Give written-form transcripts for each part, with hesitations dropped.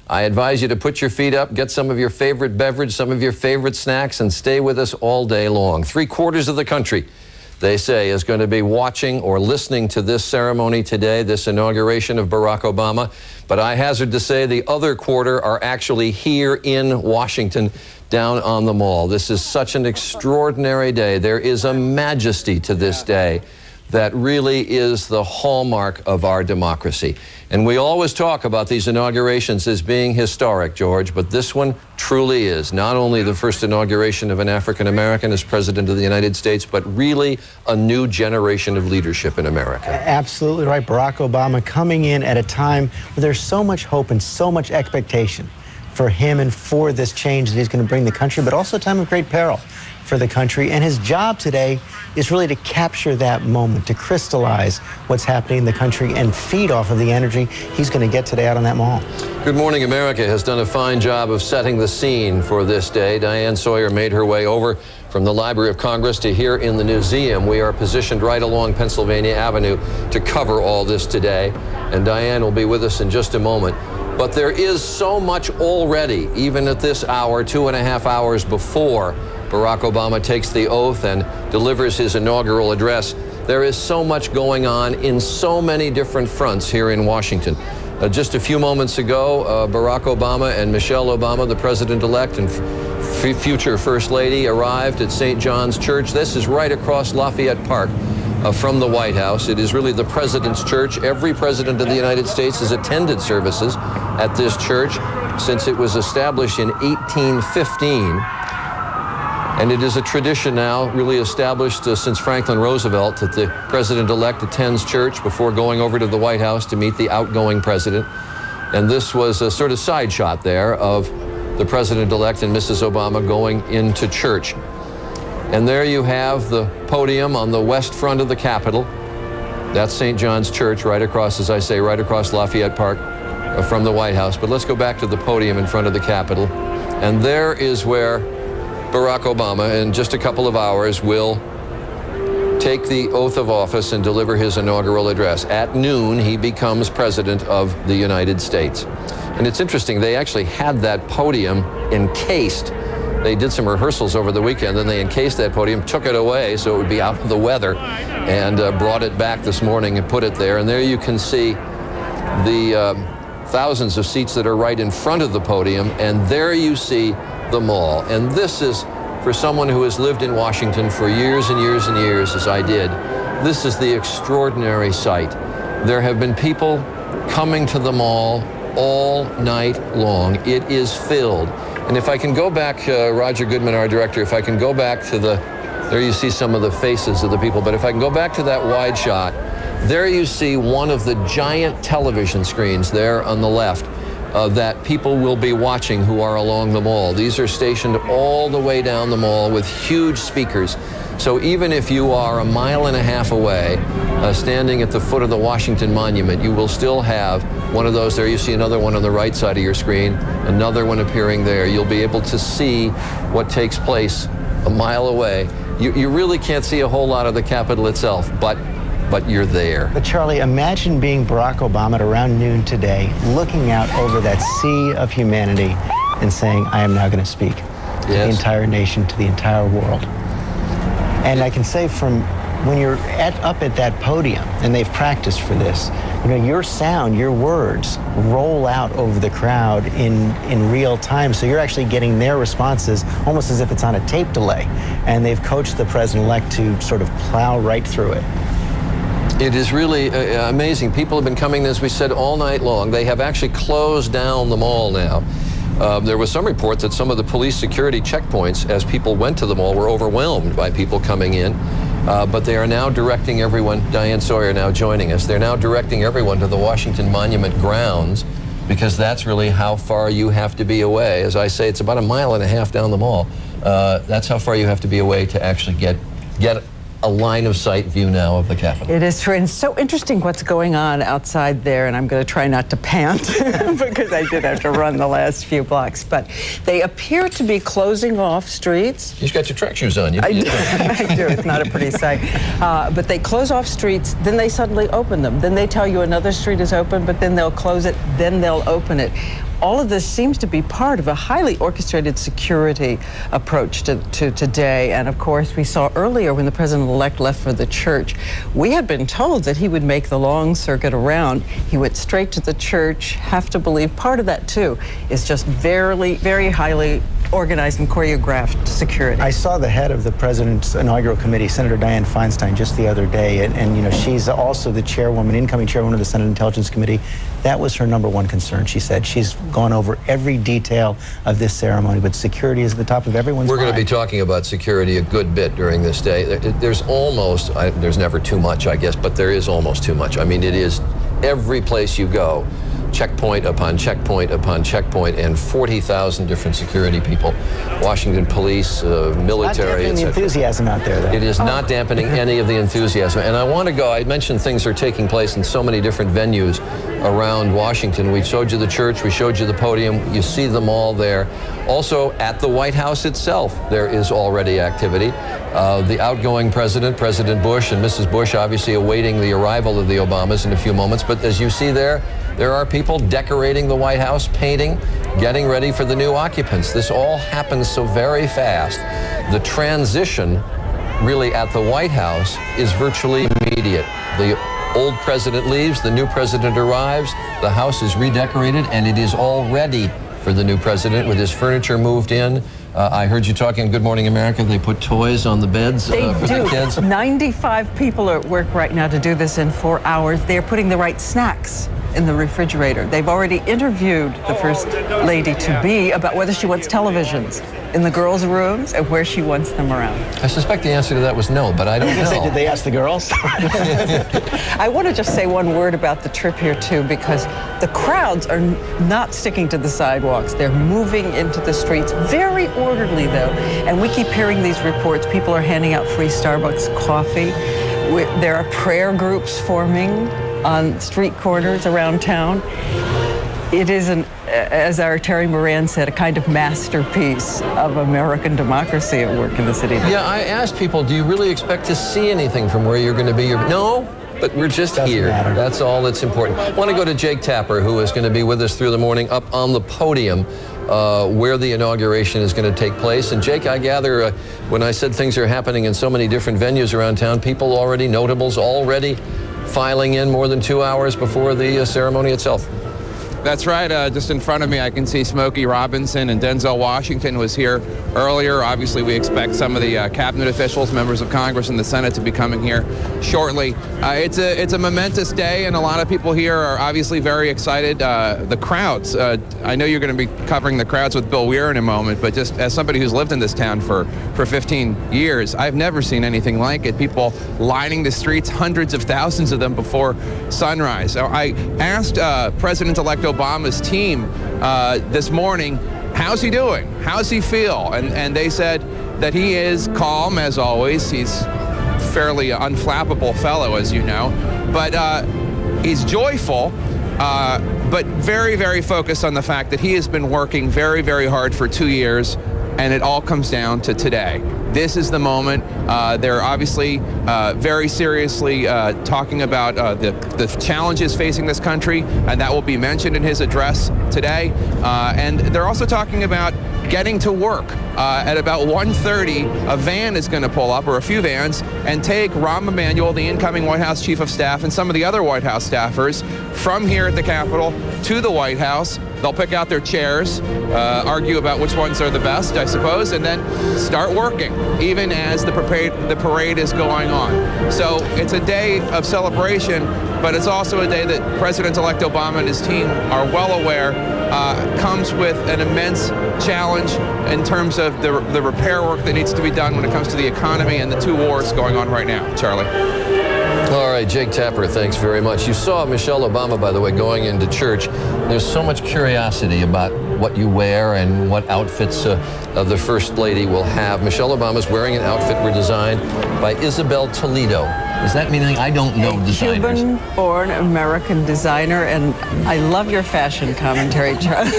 I advise you to put your feet up, get some of your favorite beverage, some of your favorite snacks, and stay with us all day long. 3/4 of the country, they say, is going to be watching or listening to this ceremony today, this inauguration of Barack Obama. But I hazard to say the other quarter are actually here in Washington, down on the Mall. This is such an extraordinary day. There is a majesty to this day that really is the hallmark of our democracy. And we always talk about these inaugurations as being historic, George, but this one truly is. Not only the first inauguration of an African American as President of the United States, but really a new generation of leadership in America. Absolutely right. Barack Obama coming in at a time where there's so much hope and so much expectation for him and for this change that he's going to bring the country, but also a time of great peril for the country. And his job today is really to capture that moment, to crystallize what's happening in the country and feed off of the energy he's going to get today out on that Mall. Good Morning America has done a fine job of setting the scene for this day. Diane Sawyer made her way over from the Library of Congress to here in the museum. We are positioned right along Pennsylvania Avenue to cover all this today. And Diane will be with us in just a moment. But there is so much already, even at this hour, 2.5 hours before Barack Obama takes the oath and delivers his inaugural address. There is so much going on in so many different fronts here in Washington. Just a few moments ago, Barack Obama and Michelle Obama, the president-elect and future First Lady, arrived at St. John's Church. This is right across Lafayette Park from the White House. It is really the President's Church. Every president of the United States has attended services at this church since it was established in 1815. And it is a tradition now, really established since Franklin Roosevelt, that the president-elect attends church before going over to the White House to meet the outgoing president. And this was a sort of side shot there of the president-elect and Mrs. Obama going into church. And there you have the podium on the west front of the Capitol. That's St. John's Church, right across, as I say, right across Lafayette Park from the White House. But let's go back to the podium in front of the Capitol. And there is where Barack Obama, in just a couple of hours, will take the oath of office and deliver his inaugural address. At noon, he becomes President of the United States. And it's interesting, they actually had that podium encased. They did some rehearsals over the weekend, then they encased that podium, took it away so it would be out of the weather, and brought it back this morning and put it there. And there you can see the thousands of seats that are right in front of the podium, and there you see the Mall. And this is, for someone who has lived in Washington for years and years and years, as I did, this is the extraordinary sight. There have been people coming to the Mall all night long. It is filled. And if I can go back, Roger Goodman, our director, if I can go back to there you see some of the faces of the people, but if I can go back to that wide shot, there you see one of the giant television screens there on the left that people will be watching who are along the Mall. These are stationed all the way down the Mall with huge speakers. So even if you are 1.5 miles away, standing at the foot of the Washington Monument, you will still have one of those there. You see another one on the right side of your screen, another one appearing there. You'll be able to see what takes place 1 mile away. You really can't see a whole lot of the Capitol itself, but you're there. But Charlie, imagine being Barack Obama at around noon today, looking out over that sea of humanity and saying, I am now going to speak to the entire nation, to the entire world. And I can say from when you're up at that podium, and they've practiced for this, you know, your sound, your words roll out over the crowd in real time. So you're actually getting their responses almost as if it's on a tape delay. And they've coached the president-elect to sort of plow right through it. It is really amazing. People have been coming, as we said, all night long. They have actually closed down the Mall now. There was some report that some of the police security checkpoints, as people went to the Mall, were overwhelmed by people coming in. But they are now directing everyone, Diane Sawyer now joining us, they're now directing everyone to the Washington Monument grounds, because that's really how far you have to be away. As I say, it's about 1.5 miles down the Mall. That's how far you have to be away to actually get a line of sight view now of the Capitol. It is true, and it's so interesting what's going on outside there, and I'm going to try not to pant because I did have to run the last few blocks, but they appear to be closing off streets. You've got your track shoes on. I do. It's not a pretty sight. But they close off streets, then they suddenly open them. Then they tell you another street is open, but then they'll close it, then they'll open it. all of this seems to be part of a highly orchestrated security approach to today. And of course, we saw earlier when the president-elect left for the church, we had been told that he would make the long circuit around. He went straight to the church. Have to believe part of that, too, is just very, very highly organized and choreographed security. I saw the head of the president's inaugural committee, Senator Dianne Feinstein, just the other day, and you know, she's also the chairwoman, incoming chairwoman of the Senate Intelligence Committee. That was her #1 concern, she said. She's gone over every detail of this ceremony, but security is at the top of everyone's mind. We're going to be talking about security a good bit during this day. There's almost, there's never too much, I guess, but there is almost too much. I mean, it is every place you go, checkpoint upon checkpoint upon checkpoint, and 40,000 different security people, Washington police, military, etc. The enthusiasm out there, though. It is not dampening any of the enthusiasm. And I want to go, I mentioned things are taking place in so many different venues around Washington. We showed you the church, we showed you the podium, you see them all there. Also, at the White House itself, there is already activity. The outgoing president, President Bush, and Mrs. Bush obviously awaiting the arrival of the Obamas in a few moments. But as you see there are people decorating the White House, painting, getting ready for the new occupants. This all happens so very fast. The transition really at the White House is virtually immediate. The old president leaves, the new president arrives, the house is redecorated, and it is all ready for the new president with his furniture moved in. I heard you talking on Good Morning America. They put toys on the beds for the kids. 95 people are at work right now to do this in 4 hours. They're putting the right snacks in the refrigerator. They've already interviewed the First Lady-to-be about whether she wants televisions in the girls' rooms and where she wants them around. I suspect the answer to that was no, but I don't know. Did they ask the girls? I want to just say one word about the trip here, too, because the crowds are not sticking to the sidewalks. They're moving into the streets. Very orderly, though. And we keep hearing these reports. People are handing out free Starbucks coffee. There are prayer groups forming on street corners around town. It is, as our Terry Moran said, a kind of masterpiece of American democracy at work in the city. Yeah, I asked people, do you really expect to see anything from where you're going to be? No, but we're just here. Matter. That's all that's important. I want to go to Jake Tapper, who is going to be with us through the morning up on the podium where the inauguration is going to take place. And Jake, I gather when I said things are happening in so many different venues around town, people already, notables already filing in more than 2 hours before the ceremony itself. That's right. Just in front of me, I can see Smokey Robinson, and Denzel Washington was here earlier. Obviously, we expect some of the cabinet officials, members of Congress and the Senate to be coming here shortly. It's a momentous day, and a lot of people here are obviously very excited. The crowds, I know you're going to be covering the crowds with Bill Weir in a moment, but just as somebody who's lived in this town for 15 years, I've never seen anything like it. People lining the streets, hundreds of thousands of them before sunrise. So I asked President-elect Obama's team this morning, how's he doing? How's he feel? And they said that he is calm as always. He's a fairly unflappable fellow, as you know, but he's joyful, but very, very focused on the fact that he has been working very, very hard for 2 years, and it all comes down to today. This is the moment. They're obviously very seriously talking about the challenges facing this country, and that will be mentioned in his address today. And they're also talking about getting to work. At about 1:30, a van is going to pull up, or a few vans, and take Rahm Emanuel, the incoming White House Chief of Staff, and some of the other White House staffers from here at the Capitol to the White House. They'll pick out their chairs, argue about which ones are the best, I suppose, and then start working, even as the parade is going on. So it's a day of celebration, but it's also a day that President-elect Obama and his team are well aware comes with an immense challenge in terms of the repair work that needs to be done when it comes to the economy and the two wars going on right now. Charlie. All right, Jake Tapper, thanks very much. You saw Michelle Obama, by the way, going into church. There's so much curiosity about what you wear and what outfits the First Lady will have. Michelle Obama's wearing an outfit designed by Isabel Toledo. Does that mean anything? I don't know designers. Cuban-born American designer, and I love your fashion commentary, Charlie.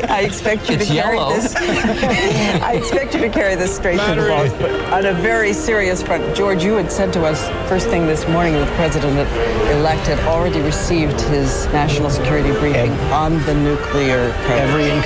I expect you to carry this. I expect you to carry this straight to the boss. But on a very serious front, George, you had said to us first thing this morning morning, the president-elect had already received his national security briefing on the nuclear coverage.